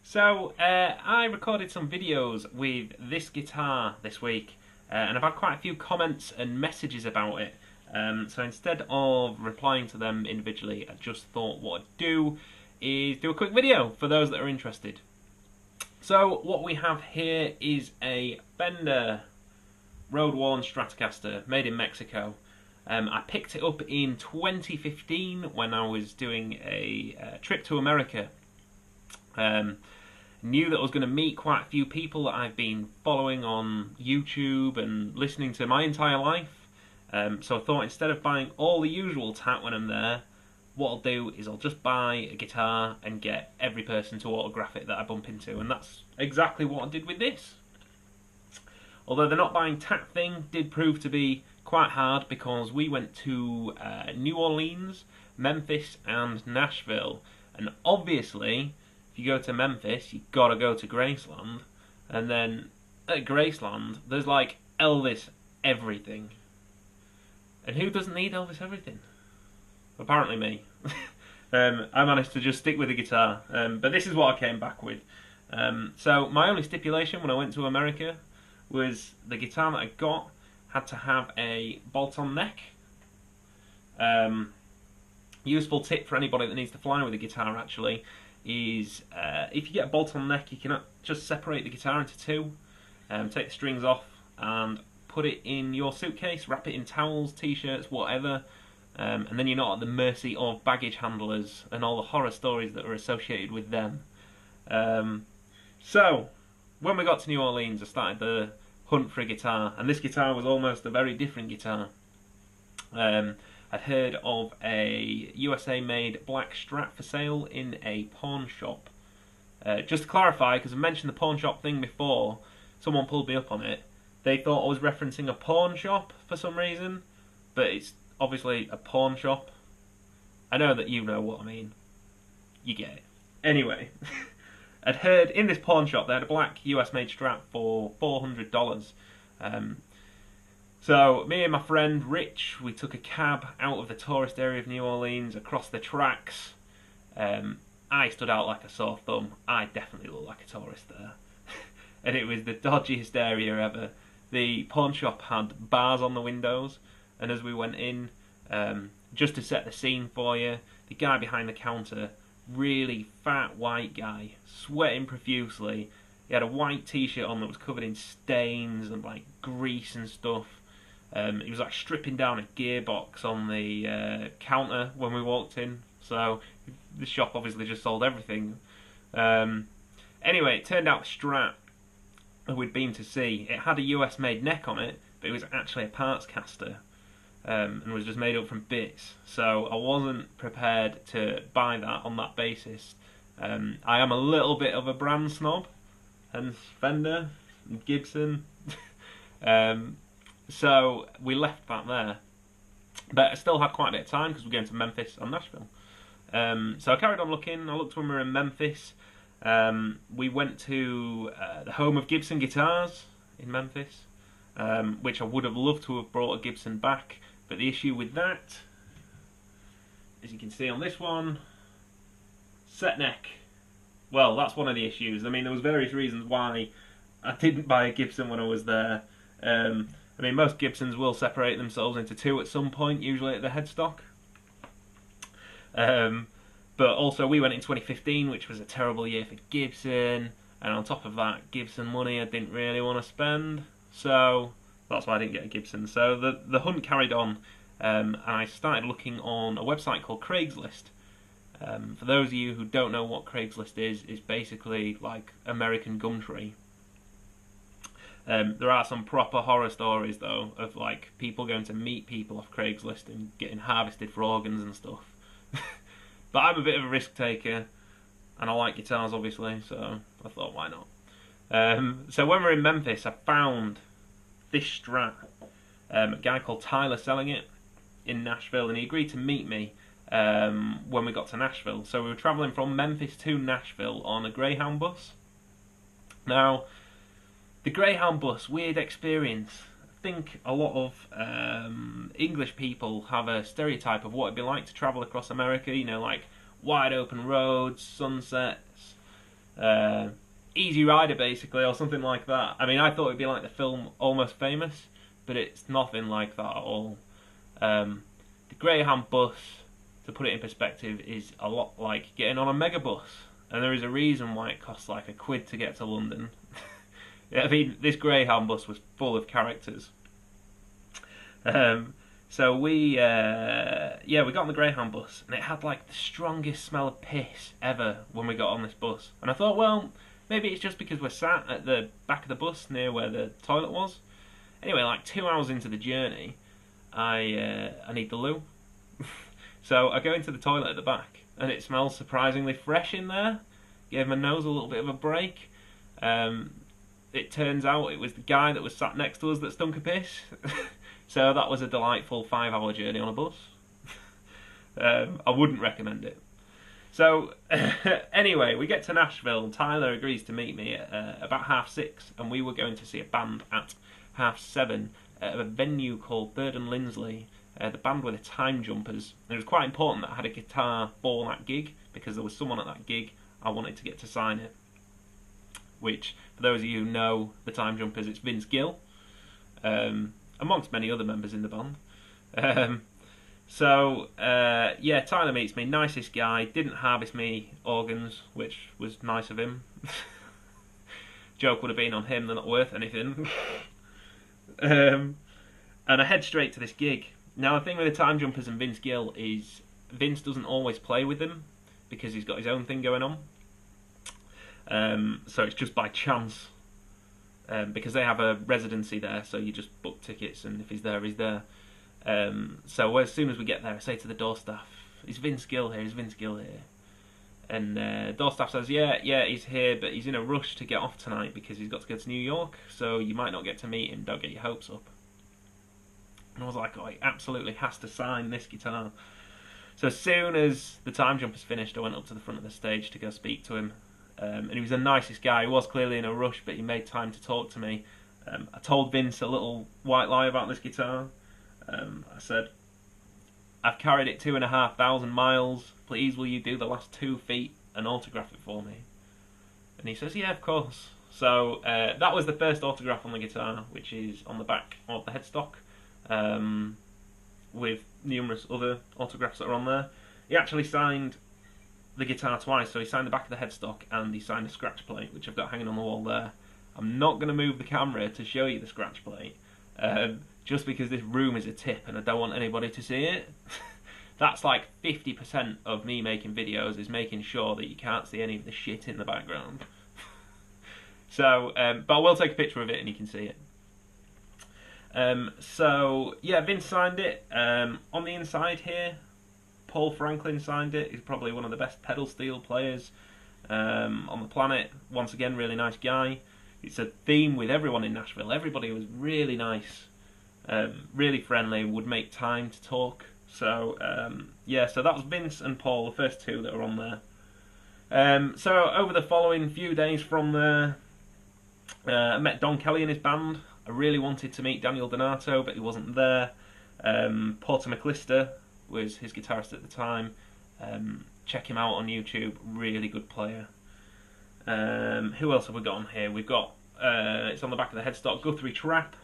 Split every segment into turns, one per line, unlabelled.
So, I recorded some videos with this guitar this week, and I've had quite a few comments and messages about it. So instead of replying to them individually, I just thought what I'd do is do a quick video for those that are interested. So, what we have here is a Fender road-worn Stratocaster made in Mexico. I picked it up in 2015 when I was doing a trip to America. Knew that I was going to meet quite a few people that I've been following on YouTube and listening to my entire life. So I thought instead of buying all the usual tat when I'm there, what I'll do is I'll just buy a guitar and get every person to autograph it that I bump into, and that's exactly what I did with this. Although the not buying tat thing did prove to be quite hard because we went to New Orleans, Memphis and Nashville, and obviously if you go to Memphis you've got to go to Graceland, and then at Graceland there's like Elvis everything. And who doesn't need Elvis everything? Apparently me. I managed to just stick with the guitar, but this is what I came back with. So my only stipulation when I went to America was the guitar that I got had to have a bottleneck. Useful tip for anybody that needs to fly with a guitar actually is if you get a bottleneck, you can just separate the guitar into two, take the strings off and put it in your suitcase, wrap it in towels, t-shirts, whatever, and then you're not at the mercy of baggage handlers and all the horror stories that are associated with them. So when we got to New Orleans, I started the hunt for a guitar, and this guitar was almost a very different guitar. I'd heard of a USA-made black Strat for sale in a pawn shop. Just to clarify, because I mentioned the pawn shop thing before, someone pulled me up on it. They thought I was referencing a pawn shop for some reason, but it's obviously a pawn shop. I know that you know what I mean. You get it. Anyway, I'd heard in this pawn shop they had a black US-made Strat for $400. So me and my friend Rich, we took a cab out of the tourist area of New Orleans, across the tracks. I stood out like a sore thumb. I definitely looked like a tourist there. And it was the dodgiest area ever. The pawn shop had bars on the windows, and as we went in, just to set the scene for you, the guy behind the counter, really fat white guy, sweating profusely. He had a white t-shirt on that was covered in stains and like grease and stuff. He was like stripping down a gearbox on the counter when we walked in, so the shop obviously just sold everything. Anyway, it turned out the Strat that we'd been to see, it had a US made neck on it, but it was actually a parts caster, and was just made up from bits, so I wasn't prepared to buy that on that basis. I am a little bit of a brand snob, and Fender and Gibson. So we left that there, but I still had quite a bit of time because we're going to Memphis and Nashville. So I carried on looking. I looked when we were in Memphis. We went to the home of Gibson guitars in Memphis, which I would have loved to have brought a Gibson back, but the issue with that, as you can see on this one, set neck. Well, that's one of the issues. I mean, there was various reasons why I didn't buy a Gibson when I was there. I mean, most Gibsons will separate themselves into two at some point, usually at the headstock. But also we went in 2015, which was a terrible year for Gibson, and on top of that, Gibson money I didn't really want to spend, so that's why I didn't get a Gibson. So the hunt carried on, and I started looking on a website called Craigslist. For those of you who don't know what Craigslist is basically like American Gumtree. There are some proper horror stories though of like people going to meet people off Craigslist and getting harvested for organs and stuff. But I'm a bit of a risk taker, and I like guitars obviously, so I thought why not. So when we were in Memphis, I found this Strat. A guy called Tyler selling it in Nashville, and he agreed to meet me when we got to Nashville. So we were travelling from Memphis to Nashville on a Greyhound bus. Now, the Greyhound bus, weird experience. I think a lot of English people have a stereotype of what it'd be like to travel across America, you know, like wide open roads, sunsets, Easy Rider, basically, or something like that. I mean, I thought it'd be like the film Almost Famous, but it's nothing like that at all. The Greyhound bus, to put it in perspective, is a lot like getting on a megabus, and there is a reason why it costs like £1 to get to London. I mean, this Greyhound bus was full of characters. So we got on the Greyhound bus, and it had like the strongest smell of piss ever when we got on this bus. And I thought, well, maybe it's just because we're sat at the back of the bus near where the toilet was. Anyway, like 2 hours into the journey, I need the loo. So I go into the toilet at the back, and it smells surprisingly fresh in there. Gave my nose a little bit of a break. It turns out it was the guy that was sat next to us that stunk of piss. So that was a delightful 5-hour journey on a bus. I wouldn't recommend it. So anyway, we get to Nashville. Tyler agrees to meet me at about 6:30, and we were going to see a band at 7:30 at a venue called Bird and Lindsley. The band were the Time Jumpers. And it was quite important that I had a guitar for that gig, because there was someone at that gig I wanted to get to sign it. Which, for those of you who know the Time Jumpers, it's Vince Gill, amongst many other members in the band. Tyler meets me, nicest guy, didn't harvest me organs, which was nice of him. Joke would have been on him, they're not worth anything. And I head straight to this gig. Now, the thing with the Time Jumpers and Vince Gill is Vince doesn't always play with them because he's got his own thing going on. So it's just by chance. Because they have a residency there, so you just book tickets, and if he's there, he's there. So as soon as we get there, I say to the door staff, "Is Vince Gill here? Is Vince Gill here?" And door staff says, yeah, he's here, but he's in a rush to get off tonight because he's got to go to New York, so you might not get to meet him, don't get your hopes up. And I was like, oh, he absolutely has to sign this guitar. So as soon as the Time Jumpers finished, I went up to the front of the stage to go speak to him. And he was the nicest guy. He was clearly in a rush, but he made time to talk to me. I told Vince a little white lie about this guitar. I said, "I've carried it 2,500 miles. Please, will you do the last 2 feet and autograph it for me?" And he says, "Yeah, of course." So that was the first autograph on the guitar, which is on the back of the headstock, with numerous other autographs that are on there. He actually signed the guitar twice, so he signed the back of the headstock and he signed a scratch plate, which I've got hanging on the wall there. I'm not going to move the camera to show you the scratch plate, just because this room is a tip and I don't want anybody to see it. That's like 50% of me making videos, is making sure that you can't see any of the shit in the background. So, but I will take a picture of it and you can see it. Vince signed it. On the inside here, Paul Franklin signed it. He's probably one of the best pedal steel players on the planet. Once again, really nice guy. It's a theme with everyone in Nashville. Everybody was really nice, really friendly, would make time to talk. So so that was Vince and Paul, the first two that are on there. So over the following few days from there, I met Don Kelly and his band. I really wanted to meet Daniel Donato, but he wasn't there. Porter McAllister was his guitarist at the time. Check him out on YouTube, really good player. Who else have we got on here? We've got, it's on the back of the headstock, Guthrie Trapp.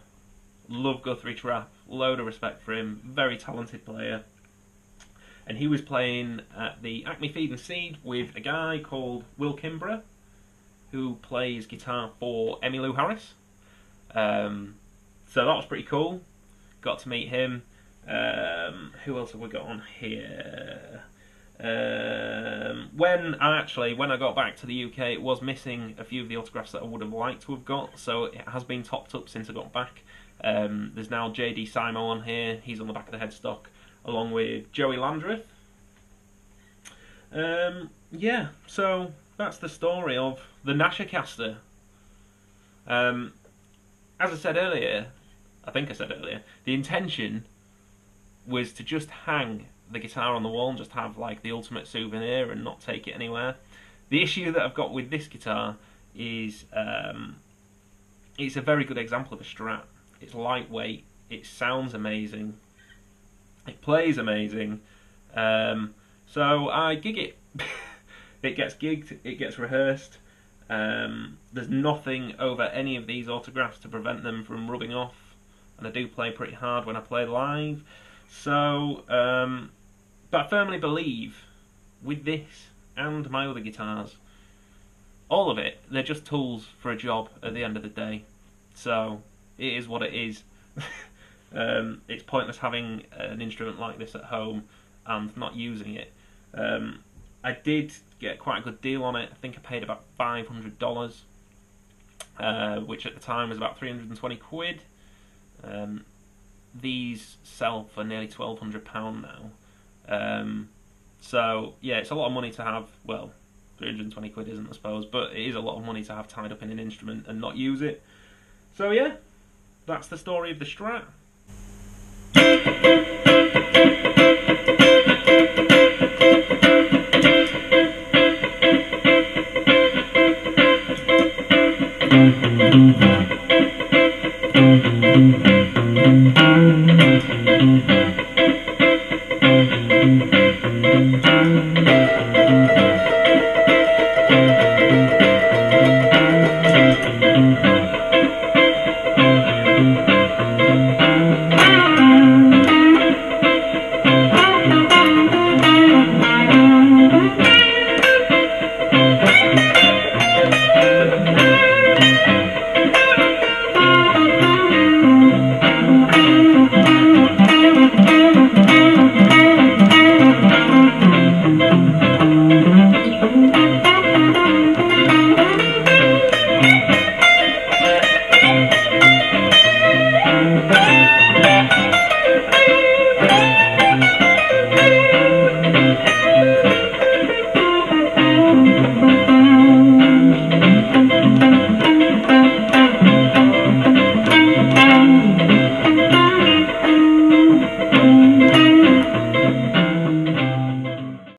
Love Guthrie Trapp, load of respect for him, very talented player. And he was playing at the Acme Feed and Seed with a guy called Will Kimbra, who plays guitar for Emmylou Harris. So that was pretty cool. Got to meet him. Who else have we got on here? When I got back to the UK, it was missing a few of the autographs that I would have liked to have got, so it has been topped up since I got back. There's now JD Simo on here. He's on the back of the headstock, along with Joey Landreth. So that's the story of the Nashercaster. As I said earlier, the intention was to just hang the guitar on the wall and just have like the ultimate souvenir and not take it anywhere. The issue that I've got with this guitar is it's a very good example of a Strat. It's lightweight, it sounds amazing, it plays amazing, so I gig it. It gets gigged, it gets rehearsed, There's nothing over any of these autographs to prevent them from rubbing off, and I do play pretty hard when I play live. So, but I firmly believe with this and my other guitars, all of it, they're just tools for a job at the end of the day. So, it is what it is. It's pointless having an instrument like this at home and not using it. I did get quite a good deal on it. I think I paid about $500, which at the time was about 320 quid. These sell for nearly £1,200 now. So, yeah, it's a lot of money to have. Well, 320 quid isn't, I suppose, but it is a lot of money to have tied up in an instrument and not use it. So, yeah, that's the story of the Strat.